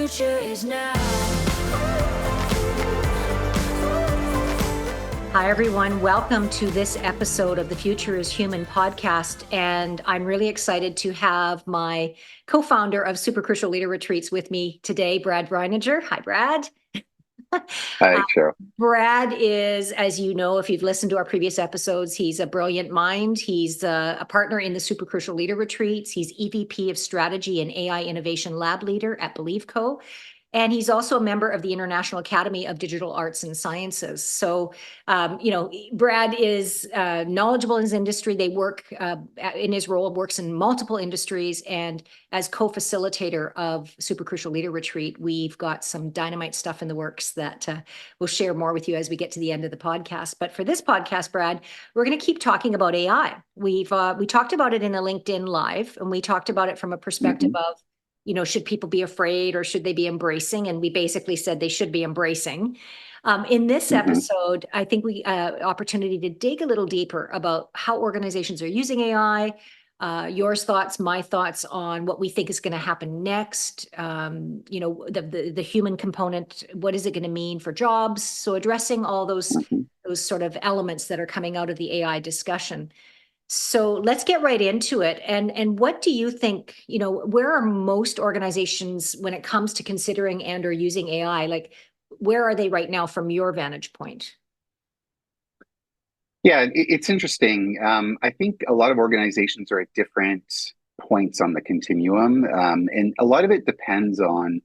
future is now. Hi, everyone. Welcome to this episode of the Future is Human podcast. And I'm really excited to have my co-founder of Super Crucial Leader Retreats with me today, Brad Breininger. Hi, Brad. Hi, Cheryl. Brad is, as you know, if you've listened to our previous episodes, he's a brilliant mind. He's a partner in the Super Crucial Leader Retreats. He's EVP of Strategy and AI Innovation Lab Leader at Believe Co. And he's also a member of the International Academy of Digital Arts and Sciences. So, Brad is knowledgeable in his industry. They work in his role, works in multiple industries. And as co-facilitator of Super Crucial Leader Retreat, we've got some dynamite stuff in the works that we'll share more with you as we get to the end of the podcast. But for this podcast, Brad, we're going to keep talking about AI. We talked about it in a LinkedIn Live, and we talked about it from a perspective of, should people be afraid or should they be embracing? And we basically said they should be embracing. In this episode, I think we opportunity to dig a little deeper about how organizations are using AI, your thoughts, my thoughts on what we think is going to happen next. The human component, what is it going to mean for jobs? So addressing all those sort of elements that are coming out of the AI discussion. So let's get right into it. And what do you think, where are most organizations when it comes to considering and or using AI? Like, where are they right now from your vantage point? Yeah, it's interesting. I think a lot of organizations are at different points on the continuum, and a lot of it depends on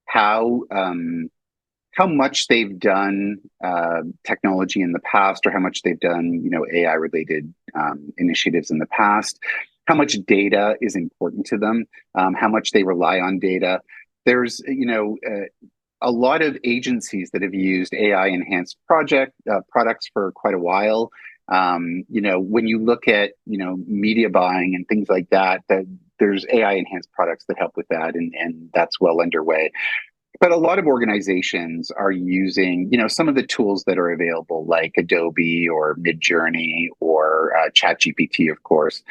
how how much they've done technology in the past, or how much they've done, AI related initiatives in the past, how much data is important to them, how much they rely on data. There's, a lot of agencies that have used AI enhanced products for quite a while. When you look at, media buying and things like that, there's AI enhanced products that help with that, and that's well underway. But a lot of organizations are using, some of the tools that are available, like Adobe or Midjourney or ChatGPT, of course,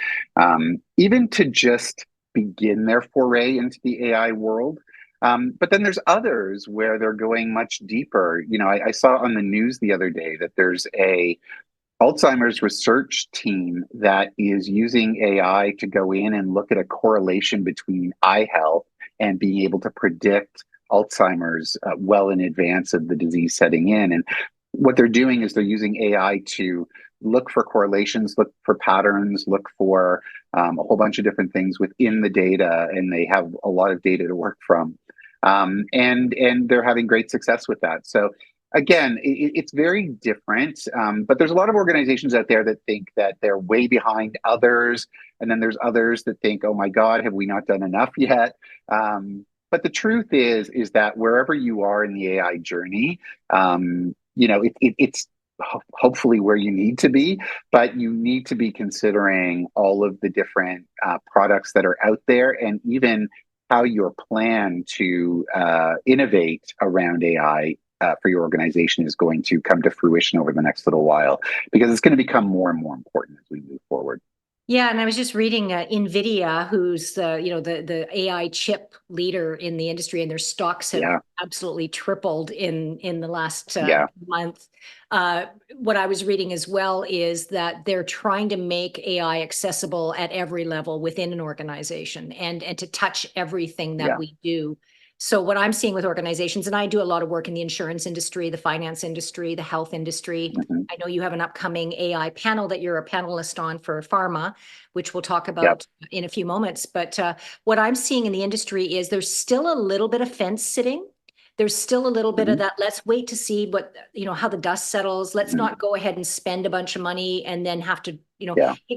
even to just begin their foray into the AI world. But then there's others where they're going much deeper. I saw on the news the other day that there's a Alzheimer's research team that is using AI to go in and look at a correlation between eye health and being able to predict Alzheimer's well in advance of the disease setting in. And what they're doing is they're using AI to look for correlations, look for patterns, look for a whole bunch of different things within the data, and they have a lot of data to work from. And they're having great success with that. So again, it's very different, but there's a lot of organizations out there that think that they're way behind others, and then there's others that think, "Oh my God, have we not done enough yet?" But the truth is that wherever you are in the AI journey, it's hopefully where you need to be, but you need to be considering all of the different products that are out there, and even how your plan to innovate around AI for your organization is going to come to fruition over the next little while, because it's going to become more and more important as we move forward. Yeah, and I was just reading NVIDIA, who's the AI chip leader in the industry, and their stocks have absolutely tripled in the last month. What I was reading as well is that they're trying to make AI accessible at every level within an organization, and to touch everything that we do. So what I'm seeing with organizations, and I do a lot of work in the insurance industry, the finance industry, the health industry. I know you have an upcoming AI panel that you're a panelist on for pharma, which we'll talk about in a few moments. But what I'm seeing in the industry is there's still a little bit of fence sitting. There's still a little bit of that. Let's wait to see what, how the dust settles. Let's not go ahead and spend a bunch of money and then have to,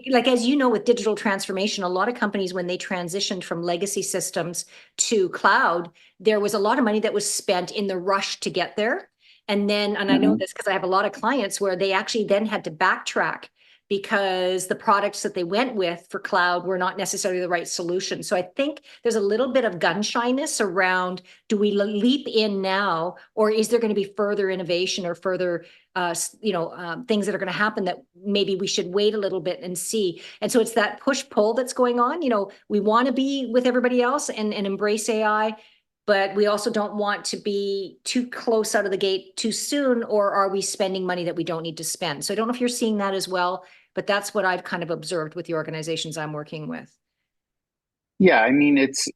like, as you know, with digital transformation, a lot of companies, when they transitioned from legacy systems to cloud, there was a lot of money that was spent in the rush to get there. And then, and I know this because I have a lot of clients where they actually then had to backtrack because the products that they went with for cloud were not necessarily the right solution. So I think there's a little bit of gun shyness around, do we leap in now, or is there going to be further innovation or further things that are going to happen that maybe we should wait a little bit and see. And so it's that push-pull that's going on. We want to be with everybody else and embrace AI, but we also don't want to be too close out of the gate too soon, or are we spending money that we don't need to spend? So I don't know if you're seeing that as well, but that's what I've kind of observed with the organizations I'm working with. Yeah, I mean it's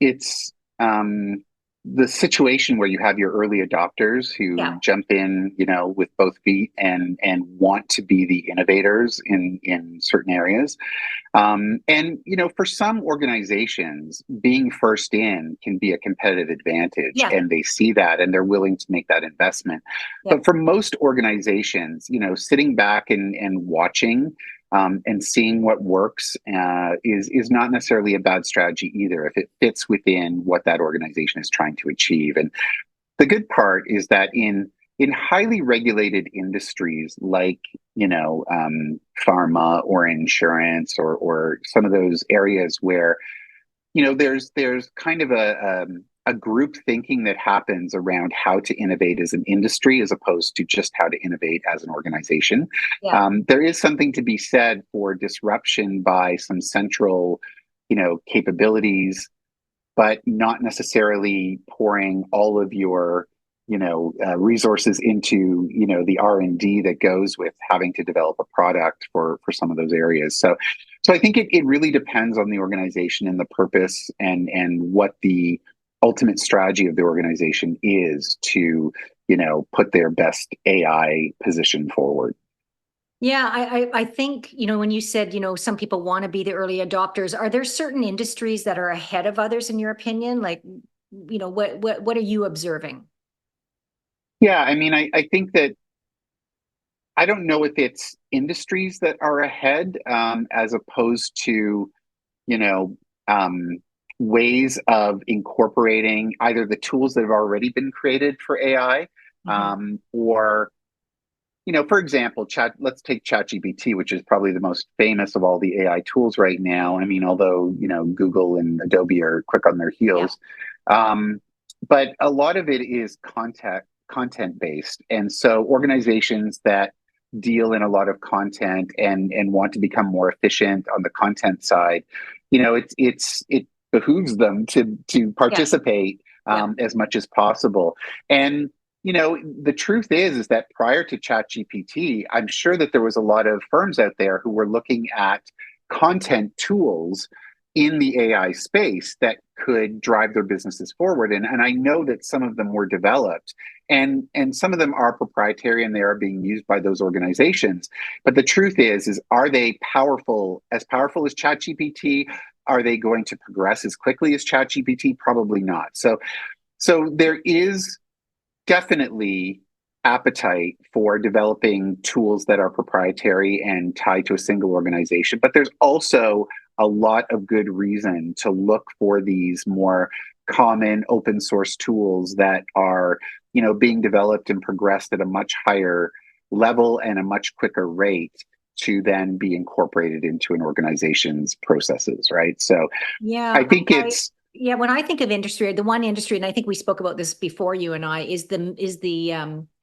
the situation where you have your early adopters who Yeah. jump in, with both feet and want to be the innovators in certain areas. And for some organizations, being first in can be a competitive advantage, Yeah. and they see that and they're willing to make that investment. Yeah. But for most organizations, sitting back and watching and seeing what works is not necessarily a bad strategy either if it fits within what that organization is trying to achieve. And the good part is that in highly regulated industries like pharma or insurance or some of those areas where there's kind of a group thinking that happens around how to innovate as an industry as opposed to just how to innovate as an organization. Yeah. There is something to be said for disruption by some central capabilities, but not necessarily pouring all of your resources into the R&D that goes with having to develop a product for some of those areas. So I think it really depends on the organization and the purpose and what the ultimate strategy of the organization is to put their best AI position forward. Yeah, I think, when you said, some people want to be the early adopters, are there certain industries that are ahead of others in your opinion? Like, what are you observing? Yeah, I mean, I think that I don't know if it's industries that are ahead as opposed to, you know, um, ways of incorporating either the tools that have already been created for AI Mhm. or, for example, let's take ChatGPT, which is probably the most famous of all the AI tools right now. I mean, although, Google and Adobe are quick on their Yeah. heels. Um, but a lot of it is content based. And so organizations that deal in a lot of content and want to become more efficient on the content side, it behooves them to Yeah. participate Yeah. as much as possible. And the truth is that prior to ChatGPT, I'm sure that there was a lot of firms out there who were looking at content tools in the AI space that could drive their businesses forward. And I know that some of them were developed and some of them are proprietary and they are being used by those organizations. But the truth is are they powerful as ChatGPT? Are they going to progress as quickly as ChatGPT? Probably not. So there is definitely appetite for developing tools that are proprietary and tied to a single organization. But there's also a lot of good reason to look for these more common open source tools that are, being developed and progressed at a much higher level and a much quicker rate to then be incorporated into an organization's processes, right? So Yeah. I think I it's, Yeah, when I think of industry, the one industry, and I think we spoke about this before, you and I, is the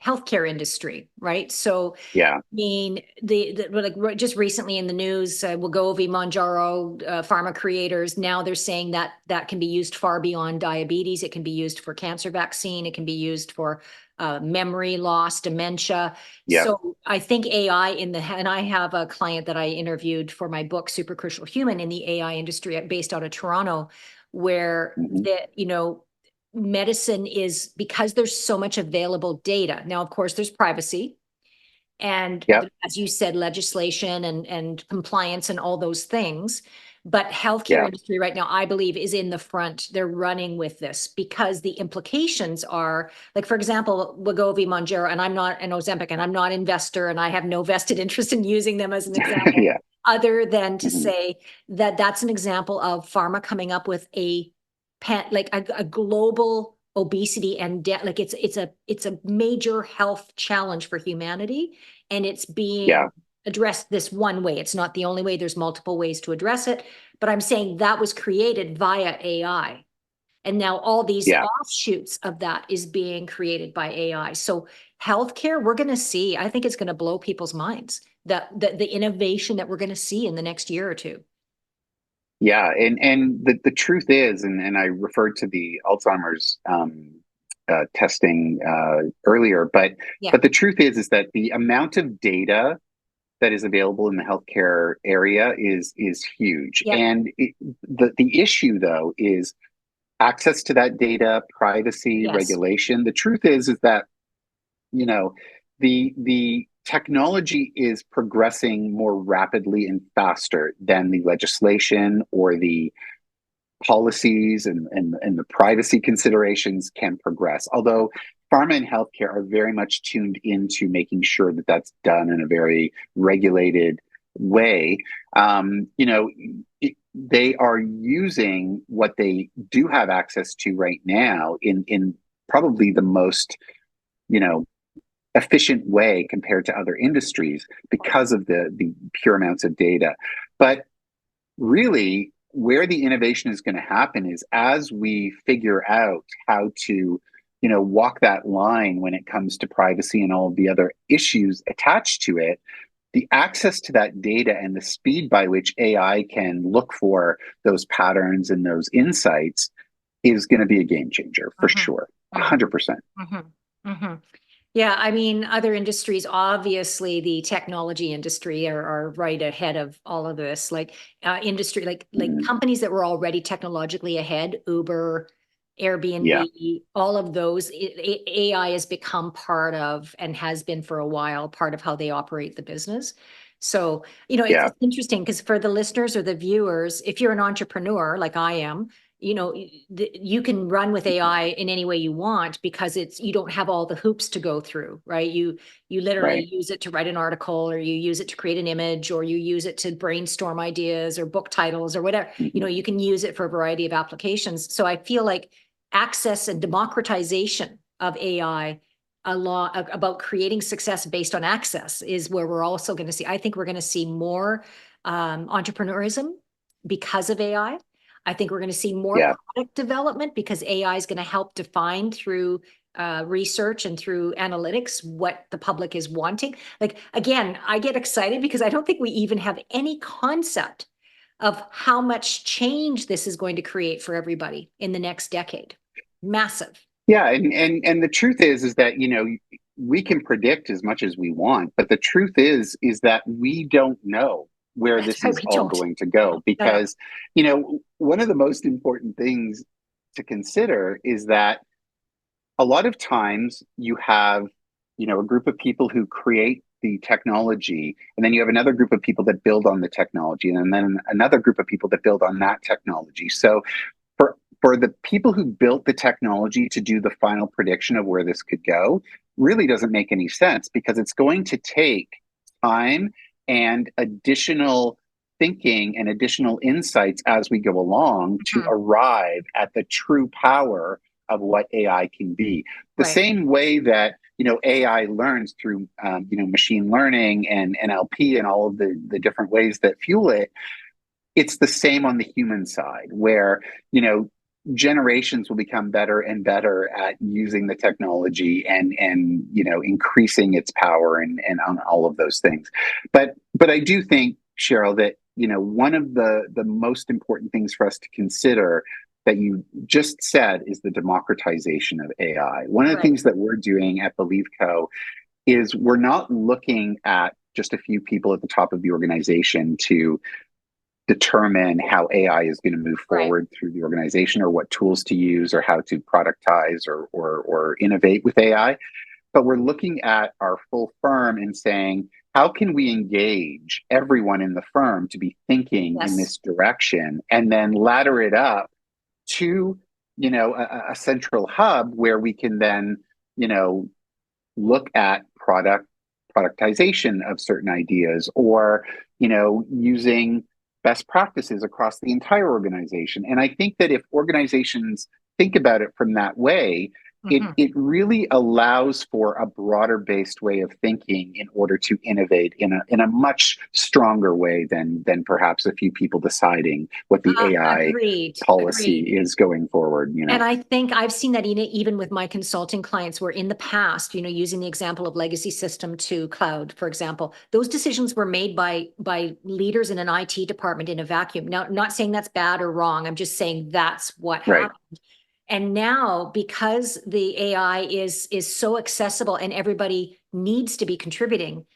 healthcare industry, right? So yeah, I mean, just recently in the news, Wegovy, Monjaro, pharma creators, now they're saying that that can be used far beyond diabetes. It can be used for cancer vaccine. It can be used for memory loss, dementia. yeah, So I think AI and I have a client that I interviewed for my book, Super Crucial Human, in the AI industry based out of Toronto, where mhm, medicine is, because there's so much available data. Now, of course, there's privacy and yeah, as you said, legislation and compliance and all those things. But healthcare yeah, industry right now, I believe, is in the front. They're running with this because the implications are, like, for example, Wegovy, Monjaro, and I'm not an Ozempic, and I'm not an investor, and I have no vested interest in using them as an example, yeah, other than to mhm, say that that's an example of pharma coming up with like a global obesity and like it's a major health challenge for humanity, and it's yeah, being addressed this one way. It's not the only way. There's multiple ways to address it, but I'm saying that was created via AI. And now all these yeah. offshoots of that is being created by AI. So healthcare, we're going to see, I think it's going to blow people's minds, that the innovation that we're going to see in the next year or two. Yeah, and the truth is, and I referred to the Alzheimer's testing earlier, Yeah. but the truth is that the amount of data that is available in the healthcare area is huge, Yep. and the issue though is access to that data, privacy, Yes. regulation. The truth is that you know the technology is progressing more rapidly and faster than the legislation or the policies and the privacy considerations can progress. Although pharma and healthcare are very much tuned into making sure that that's done in a very regulated way. They are using what they do have access to right now in probably the most you know efficient way compared to other industries because of the pure amounts of data. But really, where the innovation is going to happen is as we figure out how to walk that line when it comes to privacy and all of the other issues attached to it. The access to that data and the speed by which AI can look for those patterns and those insights is going to be a game changer for Mm-hmm. sure. Mm-hmm. 100%. Mm-hmm. Mm-hmm. Yeah, I mean, other industries, obviously, the technology industry are right ahead of all of this. Like industry, like Mm, companies that were already technologically ahead, Uber, yeah, Airbnb, all of those, AI has become part of and has been for a while part of how they operate the business. So, yeah, it's interesting because for the listeners or the viewers, if you're an entrepreneur like I am, you can run with AI in any way you want because you don't have all the hoops to go through, right? You literally right. use it to write an article, or you use it to create an image, or you use it to brainstorm ideas or book titles or whatever. Mhm. You can use it for a variety of applications. So I feel like access and democratization of AI, a lot about creating success based on access, is where we're also going to see. I think we're going to see more entrepreneurism because of AI. I think we're going to see more Yeah, product development because AI is going to help define through research and through analytics what the public is wanting. Like, again, I get excited because I don't think we even have any concept of how much change this is going to create for everybody in the next decade. Massive. yeah, and the truth is that we can predict as much as we want, but the truth is that we don't know where That's this why is we all don't. going to go I know. because one of the most important things to consider is that a lot of times you have a group of people who create the technology, and then you have another group of people that build on the technology, and then another group of people that build on that technology. So for the people who built the technology to do the final prediction of where this could go really doesn't make any sense because it's going to take time and additional thinking and additional insights as we go along to Mhm. arrive at the true power of what AI can be. The Right. same way that AI learns through machine learning and NLP and all of the different ways that fuel it. It's the same on the human side where generations will become better and better at using the technology and increasing its power and on all of those things. But I do think, Cheryl, that one of the most important things for us to consider that you just said is the democratization of AI. One of the Right. things that we're doing at Believe Co is we're not looking at just a few people at the top of the organization to determine how AI is going to move Right. forward through the organization or what tools to use or how to productize or innovate with AI. But we're looking at our full firm and saying, how can we engage everyone in the firm to be thinking in Yes. this direction and then ladder it up to, a central hub where we can then, you know, look at productization of certain ideas or using best practices across the entire organization. And I think that if organizations think about it from that way, Mhm. it really allows for a broader based way of thinking in order to innovate in a much stronger way than perhaps a few people deciding what the AI Agreed. policy Agreed. is going forward, you And know. I think I've seen that even with my consulting clients, where in the past, using the example of legacy system to cloud, for example, those decisions were made by leaders in an IT department in a vacuum. Now, not saying that's bad or wrong. I'm just saying that's what Right. happened. And now, because the AI is so accessible and everybody needs to be contributing,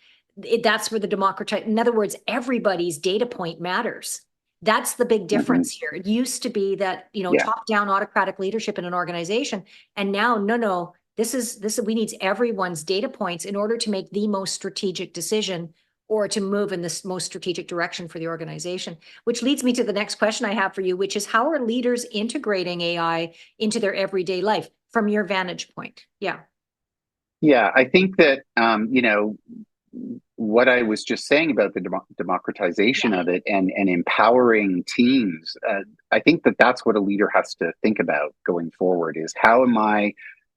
that's where the democratize. In other words, everybody's data point matters. That's the big Hmm. difference here. It used to be that, Yeah. top-down autocratic leadership in an organization, and now, no. This is we need everyone's data points in order to make the most strategic decision or to move in this most strategic direction for the organization. Which leads me to the next question I have for you, which is how are leaders integrating AI into their everyday life from your vantage point? Yeah. Yeah, I think that what I was just saying about the democratization Yeah. of it and empowering teams. I think that that's what a leader has to think about going forward: is how am I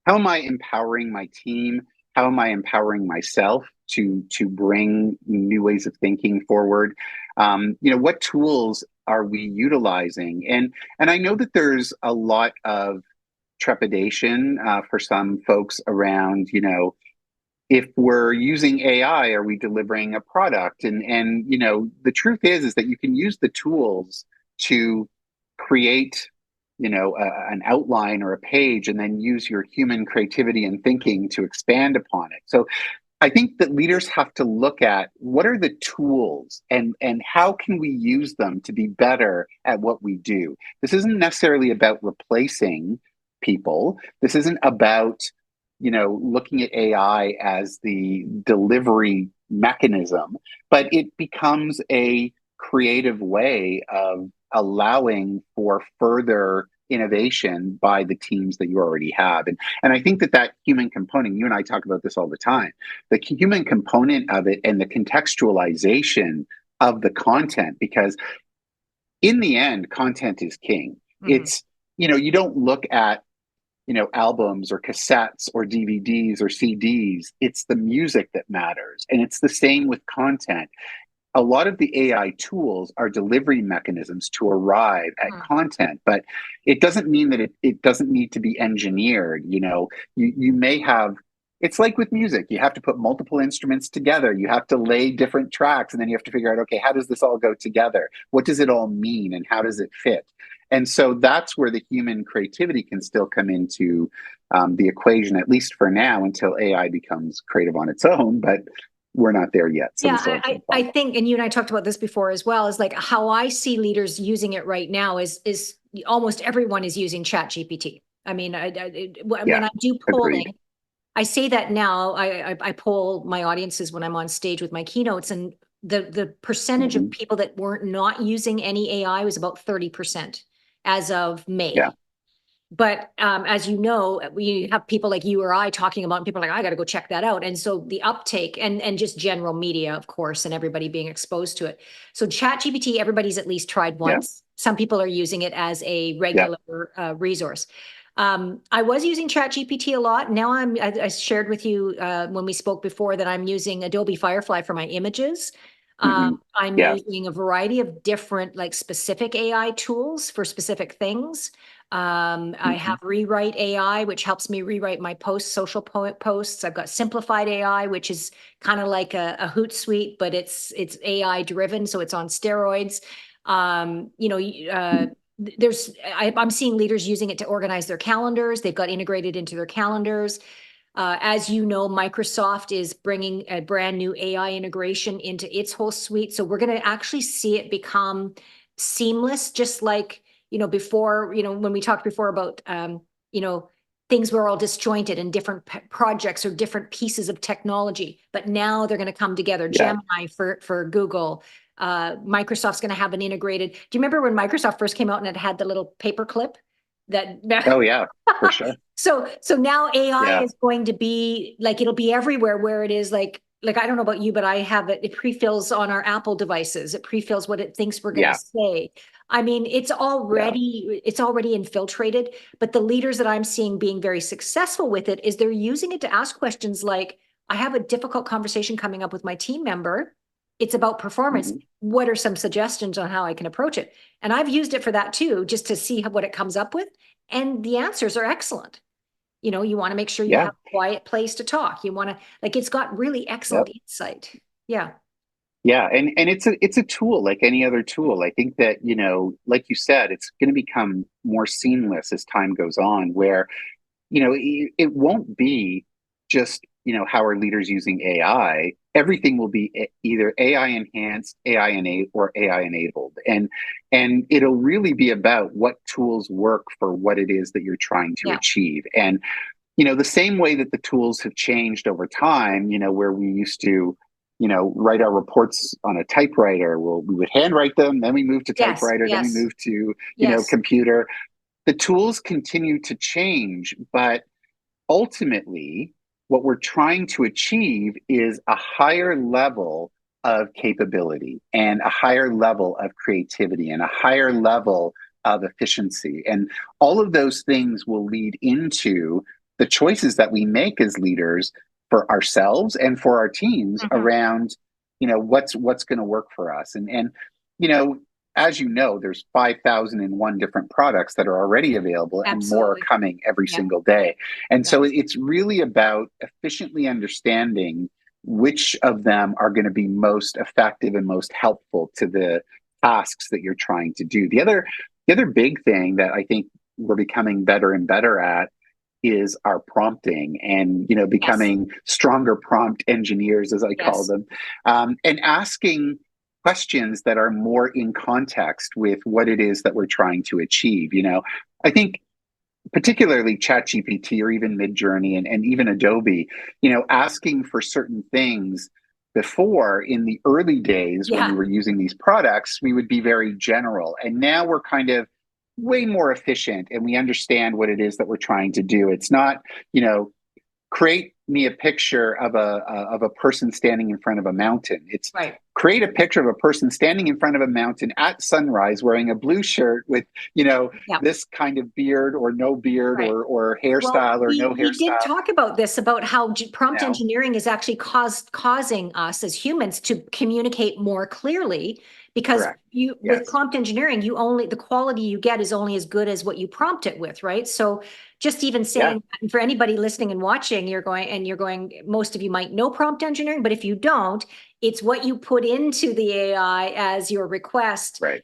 empowering my team? How am I empowering myself to bring new ways of thinking forward? What tools are we utilizing? And I know that there's a lot of trepidation for some folks around, if we're using AI, are we delivering a product? And the truth is that you can use the tools to create, an outline or a page, and then use your human creativity and thinking to expand upon it. So I think that leaders have to look at what are the tools and how can we use them to be better at what we do. This isn't necessarily about replacing people. This isn't about, looking at AI as the delivery mechanism, but it becomes a creative way of allowing for further innovation by the teams that you already have. And I think that that human component, you and I talk about this all the time, the human component of it and the contextualization of the content, because in the end, content is king. Mhm. It's, you don't look at, albums or cassettes or DVDs or CDs. It's the music that matters. And it's the same with content. A lot of the AI tools are delivery mechanisms to arrive at Mhm. content, but it doesn't mean that it doesn't need to be engineered. You may have, it's like with music, you have to put multiple instruments together, you have to lay different tracks, and then you have to figure out, okay, how does this all go together? What does it all mean, and how does it fit? And so that's where the human creativity can still come into the equation, at least for now, until AI becomes creative on its own. But we're not there yet, so we Yeah, still have I, some I fun. I think, and you and I talked about this before as well, is like how I see leaders using it right now is almost everyone is using Chat GPT. I mean, when Yeah, I do agreed. polling, I say that now. I poll my audiences when I'm on stage with my keynotes, and the percentage of Hmm. people that weren't not using any AI was about 30% as of Yeah, May. But as you know, we have people like you or I talking about, and people are like, I got to go check that out. And so the uptake and just general media, of course, and everybody being exposed to it. So Chat GPT, everybody's at least tried yeah, once. Some people are using it as a yeah. regular resource. I was using Chat GPT a lot. Now I shared with you when we spoke before that I'm using Adobe Firefly for my images. Hmm. I'm Yeah. using a variety of different, like specific AI tools for specific things. I Hmm. have Rewrite AI, which helps me rewrite my social posts. I've got Simplified AI, which is kind of like a Hootsuite, but it's AI driven, so it's on steroids. I'm seeing leaders using it to organize their calendars. They've got integrated into their calendars. As you know, Microsoft is bringing a brand new AI integration into its whole suite. So we're going to actually see it become seamless, just like, before, when we talked before about, you know, things were all disjointed and different projects or different pieces of technology, but now they're going to come together. Yeah. Gemini for Google, Microsoft's going to have an integrated. Do you remember when Microsoft first came out and it had the little paper clip that Oh, yeah, for sure. so now AI Yeah. is going to be like, it'll be everywhere, where it is like I don't know about you, but I have it pre-fills on our Apple devices. It pre-fills what it thinks we're going to Yeah. say. I mean, Yeah. it's already infiltrated, but the leaders that I'm seeing being very successful with it is they're using it to ask questions like, I have a difficult conversation coming up with my team member. It's about performance. Hmm. What are some suggestions on how I can approach it? And I've used it for that too, just to see what it comes up with. And the answers are excellent. You want to make sure you Yeah. have a quiet place to talk. You want to, like, it's got really excellent Yep. insight. Yeah. Yeah, and it's a tool like any other tool. I think that, like you said, it's going to become more seamless as time goes on, where, it won't be just, how are leaders using AI? Everything will be either AI enhanced, or AI enabled. And it'll really be about what tools work for what it is that you're trying to Yeah. achieve. And the same way that the tools have changed over time, where we used to, write our reports on a typewriter. Well, we would handwrite them, then we moved to Yes. typewriter, then we Yes. moved to, Yes. computer. The tools continue to change, but ultimately, what we're trying to achieve is a higher level of capability and a higher level of creativity and a higher level of efficiency. And all of those things will lead into the choices that we make as leaders for ourselves and for our teams Mhm. around, what's going to work for us. And you know, as you know, there's 5,001 different products that are already available and more are Absolutely. coming every Yeah. single day. And Yeah. so it's really about efficiently understanding which of them are going to be most effective and most helpful to the tasks that you're trying to do. The other big thing that I think we're becoming better and better at is our prompting, and Yes. becoming stronger prompt engineers, as I call Yes. them, and asking questions that are more in context with what it is that we're trying to achieve. I think particularly ChatGPT or even Midjourney, and even Adobe, asking for certain things before, in the early days when we Yeah. were using these products, we would be very general. And now we're kind of way more efficient, and we understand what it is that we're trying to do. It's not, you know, create me a picture of a person standing in front of a mountain. It's Right. create a picture of a person standing in front of a mountain at sunrise wearing a blue shirt with, Yeah. this kind of beard or no beard, Right. or Well, hairstyle or no we did hairstyle, talk about this, about how you prompt know. engineering is actually causing us as humans to communicate more clearly, because Correct. you, with Yes. prompt engineering, the quality you get is only as good as what you prompt it with, right? So just even Yeah. saying, for anybody listening and watching, most of you might know prompt engineering, but if you don't, it's what you put into the AI as your request Right.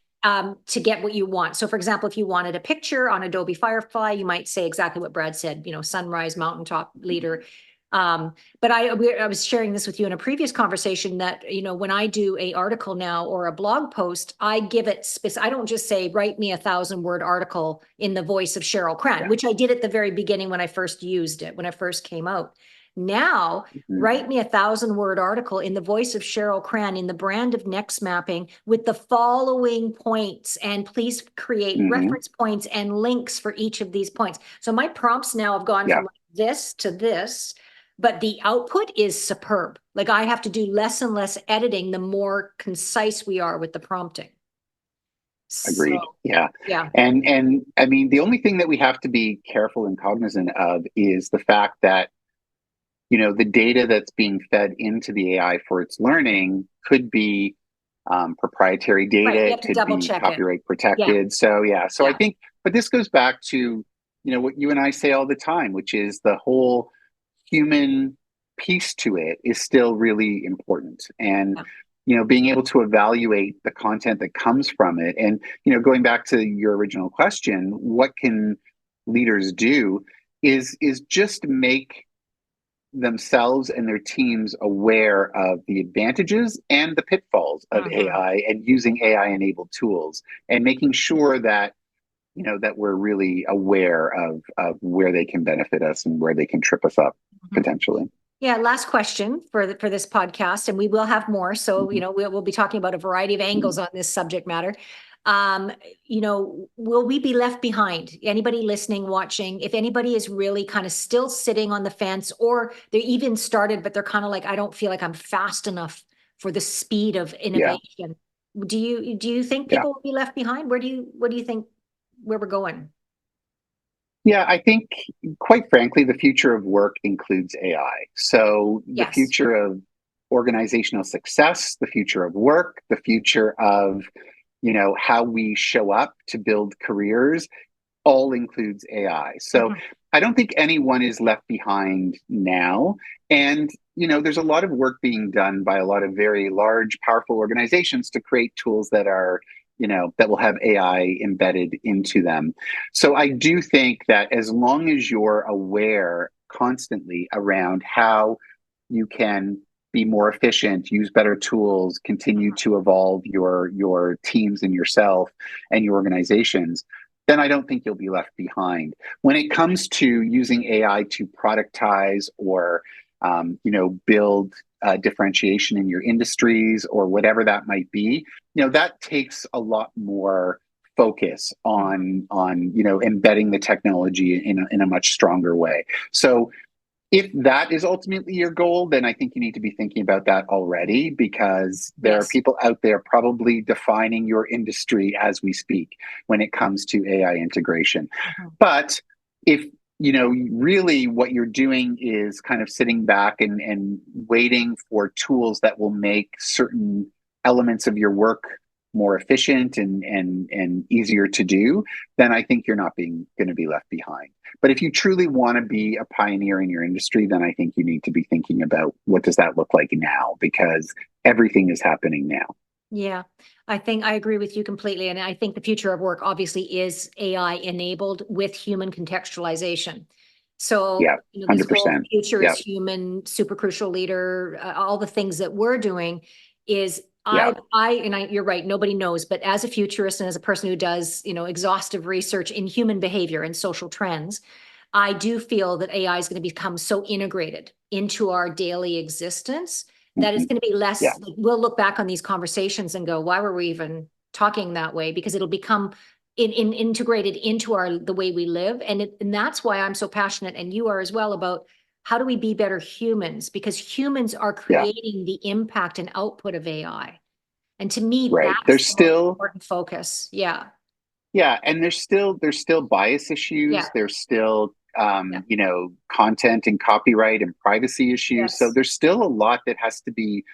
to get what you want. So for example, if you wanted a picture on Adobe Firefly, you might say exactly what Brad said, sunrise, mountaintop, leader. But I was sharing this with you in a previous conversation that, when I do a article now or a blog post, I give it I don't just say, write me 1,000-word article in the voice of Cheryl Cran, Yeah. which I did at the very beginning when I first used it, when I first came out. Now, Mhm. write me 1,000-word article in the voice of Cheryl Cran in the brand of next mapping with the following points, and please create Mhm. reference points and links for each of these points. So my prompts now have gone Yeah. from this to this, but the output is superb. Like, I have to do less and less editing the more concise we are with the prompting. Agreed. So, Yeah. yeah, And I mean, the only thing that we have to be careful and cognizant of is the fact that, the data that's being fed into the AI for its learning could be proprietary right. data. You It have to could double be check it. copyright Yeah, protected. So yeah. So I yeah. think, but this goes back to, what you and I say all the time, which is the whole human piece to it is still really important. And Yeah. being able to evaluate the content that comes from it, and going back to your original question, what can leaders do, is just make themselves and their teams aware of the advantages and the pitfalls of Mhm. AI and using AI enabled tools, and making sure that that we're really aware of where they can benefit us and where they can trip us up Mhm. potentially. Yeah, last question for this podcast, and we will have more. So, Mhm. we'll be talking about a variety of angles on this subject matter. Um, will we be left behind? Anybody listening, watching, if anybody is really kind of still sitting on the fence, or they even started, but they're kind of like, I don't feel like I'm fast enough for the speed of Yeah. innovation. Do you think Yeah. people will be left behind? What do you think where we're going? Yeah, I think, quite frankly, the future of work includes AI. So the Yes. future of organizational success, the future of work, the future of, how we show up to build careers all includes AI. So Mhm. I don't think anyone is left behind now. And, there's a lot of work being done by a lot of very large, powerful organizations to create tools that are, that will have AI embedded into them. So I do think that as long as you're aware constantly around how you can be more efficient, use better tools, continue Mhm. to evolve your teams and yourself and your organizations, then I don't think you'll be left behind. When it comes to using AI to productize or build differentiation in your industries or whatever that might be, that takes a lot more focus Mhm. on embedding the technology in a much stronger way. So if that is ultimately your goal, then I think you need to be thinking about that already, because there are Yes. people out there probably defining your industry as we speak when it comes to AI integration. Mhm. But if really what you're doing is kind of sitting back and waiting for tools that will make certain elements of your work more efficient and easier to do, then I think you're not being going to be left behind. But if you truly want to be a pioneer in your industry, then I think you need to be thinking about what does that look like now, because everything is happening now. Yeah, I think I agree with you completely. And I think the future of work obviously is AI enabled with human contextualization. So, Yeah, this whole 100%. future Yeah, is human, super crucial leader, all the things that we're doing is yeah, you're right, nobody knows, but as a futurist and as a person who does, exhaustive research in human behavior and social trends, I do feel that AI is going to become so integrated into our daily existence that it's hmm going to be yeah, less, like, we'll look back on these conversations and go, why were we even talking that way? Because it'll become integrated into the way we live. And that's why I'm so passionate, and you are as well, about how do we be better humans? Because humans are yeah. creating the impact and output of AI. And to me, Right. that's There's the most still important focus. Yeah. Yeah, and there's still bias Yeah. issues. There's still Yeah. content and copyright and privacy issues. So Yes. there's still a lot that has to be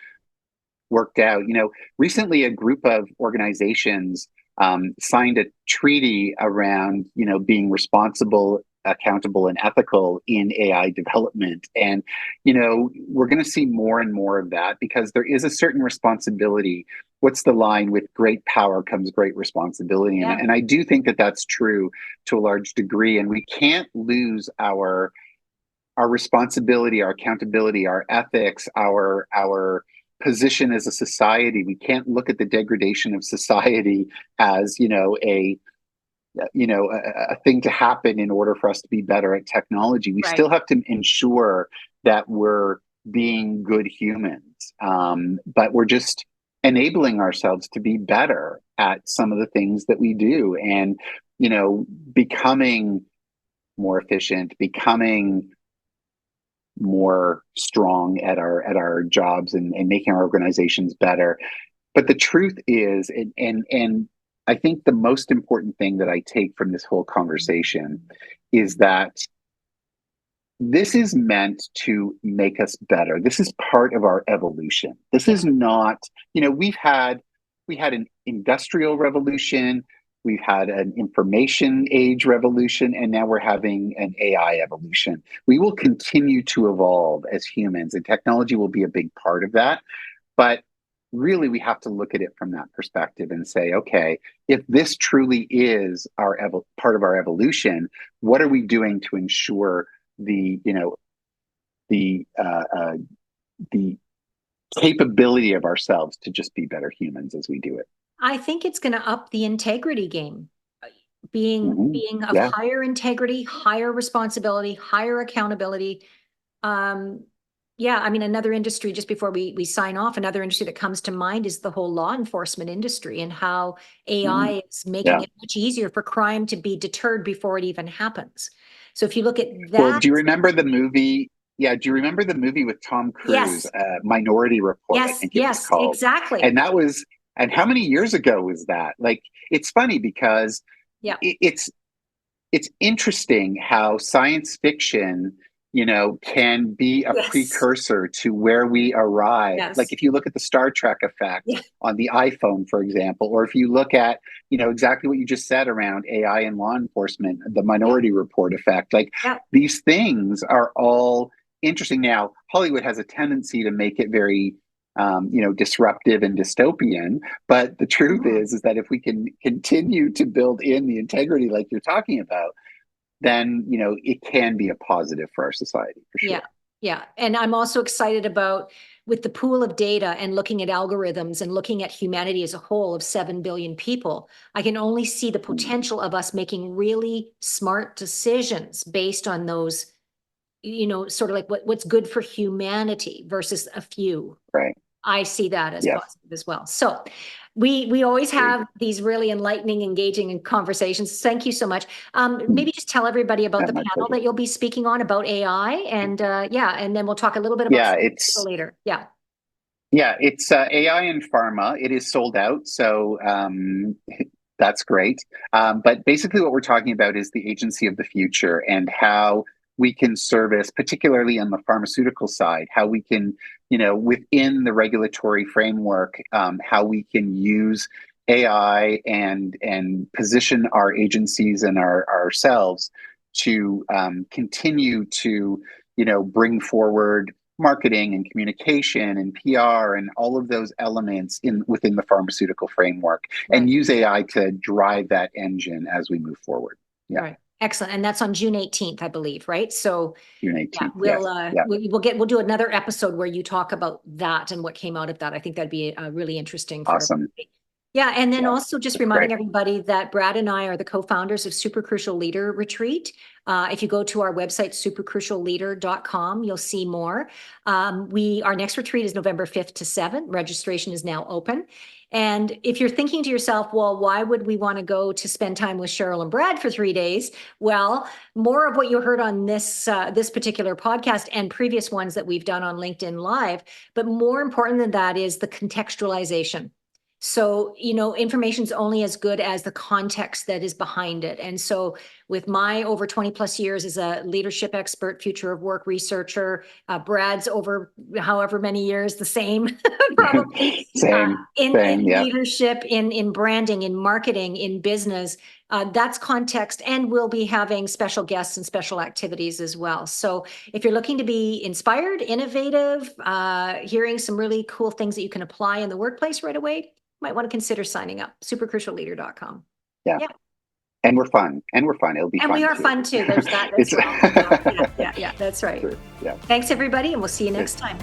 worked out. Recently a group of organizations signed a treaty around, being responsible, accountable, and ethical in AI development. And, we're going to see more and more of that, because there is a certain responsibility. What's the line? With great power comes great responsibility. And, Yeah. and I do think that that's true to a large degree. And we can't lose our responsibility, our accountability, our ethics, our position as a society. We can't look at the degradation of society as a thing to happen in order for us to be better at technology. We Right. still have to ensure that we're being good humans, but we're just enabling ourselves to be better at some of the things that we do, and becoming more efficient, becoming more strong at our jobs, and making our organizations better. But the truth is, and I think the most important thing that I take from this whole conversation is that this is meant to make us better. This is part of our evolution. This Yeah. is not, we had an industrial revolution, we've had an information age revolution, and now we're having an AI evolution. We will continue to evolve as humans, and technology will be a big part of that. But really, we have to look at it from that perspective and say, okay, if this truly is part of our evolution, what are we doing to ensure the you know the the capability of ourselves to just be better humans as we do it? I think it's going to up the integrity game. Being of Yeah. higher integrity, higher responsibility, higher accountability. Um, yeah, I mean, another industry, just before we sign off, another industry that comes to mind is the whole law enforcement industry, and how Mhm. AI is making Yeah. it much easier for crime to be deterred before it even happens. So if you look at Well, that, do you remember the movie? Yeah, do you remember the movie with Tom Cruise, yes, Minority Report, I yes, think it was yes, called? exactly. And that was And how many years ago was that? Like, it's funny because Yeah. it's interesting how science fiction, can be a Yes. precursor to where we arrive. Like Yes. if you look at the Star Trek effect Yeah. on the iPhone, for example, or if you look at, exactly what you just said around AI and law enforcement, the Yeah. Minority Report effect, like Yeah. these things are all interesting. Now, Hollywood has a tendency to make it very disruptive and dystopian. But the truth Mhm. is that if we can continue to build in the integrity like you're talking about, then it can be a positive for our society for Yeah. sure. Yeah. And I'm also excited about with the pool of data and looking at algorithms and looking at humanity as a whole of 7 billion people, I can only see the Mm, potential of us making really smart decisions based on those, sort of like what's good for humanity versus a few. right. I see that as Yes. positive as well. So we always Agreed. have these really enlightening, engaging and conversations. Thank you so much. Mm, Maybe just tell everybody about yeah, the my panel pleasure. that you'll be speaking on about AI, and yeah, and then we'll talk a little bit about Yeah, social it's later. Yeah. AI in pharma. It is sold out, so that's great. But basically, what we're talking about is the agency of the future and how we can service, particularly on the pharmaceutical side, how we can, within the regulatory framework, how we can use AI and position our agencies and ourselves to continue to, bring forward marketing and communication and PR and all of those elements in within the pharmaceutical framework, and Right. use AI to drive that engine as we move forward. Yeah, Right. Excellent. And that's on June 18th, I believe, right? So June yeah, 18th. Yes. Yeah. we'll do another episode where you talk about that and what came out of that. I think that'd be really interesting for Awesome. everybody. Yeah, and then Yeah. also just That's great. reminding everybody that Brad and I are the co-founders of Super Crucial Leader Retreat. If you go to our website, supercrucialleader.com, you'll see more. Our next retreat is November 5th to 7th. Registration is now open. And if you're thinking to yourself, well, why would we want to go to spend time with Cheryl and Brad for 3 days? Well, more of what you heard on this particular podcast and previous ones that we've done on LinkedIn Live, but more important than that is the contextualization. So, information's only as good as the context that is behind it. And so with my over 20 plus years as a leadership expert, future of work researcher, Brad's over however many years, the same, probably, Same. in Same. Yeah. leadership, in branding, in marketing, in business, that's context. And we'll be having special guests and special activities as well. So if you're looking to be inspired, innovative, hearing some really cool things that you can apply in the workplace right away, might want to consider signing up. Supercrucialleader.com. Yeah. Yeah. And we're fun. And we're fun. It'll be And we fun are too. fun too. There's that as It's well. Yeah, yeah, yeah, yeah. That's right. true. Yeah. Thanks, everybody, and we'll see you Great. next time.